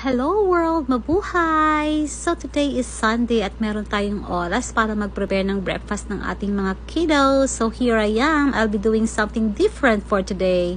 Hello world! Mabuhay! So today is Sunday at meron tayong oras para mag-prepare ng breakfast ng ating mga kiddos. So here I am. I'll be doing something different for today.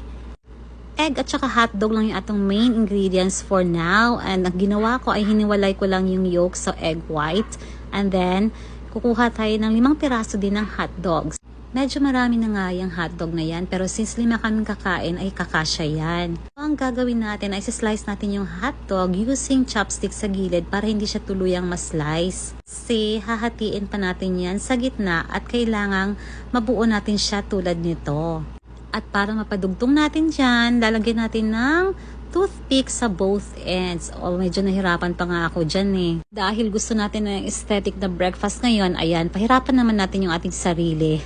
Egg at saka hotdog lang yung atong main ingredients for now. And ang ginawa ko ay hiniwalay ko lang yung yolk sa egg white. And then, kukuha tayo ng 5 piraso din ng hotdogs. Medyo marami na nga yung hotdog na yan, pero since 5 kaming kakain ay kakasya yan. So, ang gagawin natin ay slice natin yung hotdog using chopstick sa gilid para hindi siya tuluyang ma-slice. Kasi hahatiin pa natin yan sa gitna at kailangang mabuo natin siya tulad nito. At para mapadugtong natin dyan, lalagyan natin ng toothpick sa both ends. Medyo nahirapan pa nga ako dyan eh. Dahil gusto natin ng aesthetic na breakfast ngayon, ayan, pahirapan naman natin yung ating sarili.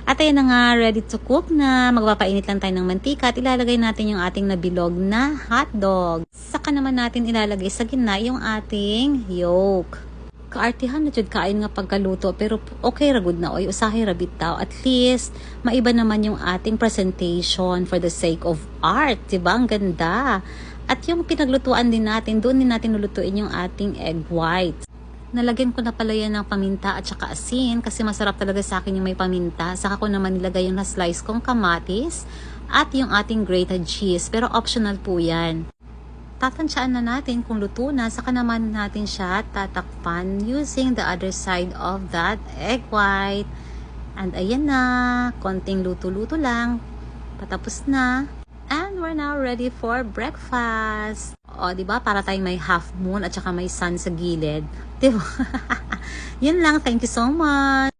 At ayan na nga, ready to cook na. Magpapainit lang tayo ng mantika at ilalagay natin yung ating nabilog na hotdog. Saka naman natin ilalagay sa gitna yung ating yolk. Kaartihan na jud kain nga pagkaluto pero okay ra gud na oy usahay ra bitaw, at least maiba naman yung ating presentation for the sake of art, diba? Ang ganda. At yung pinaglutuan din natin, doon din natin lulutuin yung ating egg white. Nalagyan ko na pala yan ng paminta at saka asin kasi masarap talaga sa akin yung may paminta. Saka ko naman nilagay yung na-slice kong kamatis at yung ating grated cheese, pero optional po yan. Tatansyaan na natin kung luto na, saka naman natin siya tatakpan using the other side of that egg white. And ayan na, konting luto-luto lang, patapos na. And we're now ready for breakfast. O, diba? Para tayong may half moon at saka may sun sa gilid. Diba? Yun lang, thank you so much.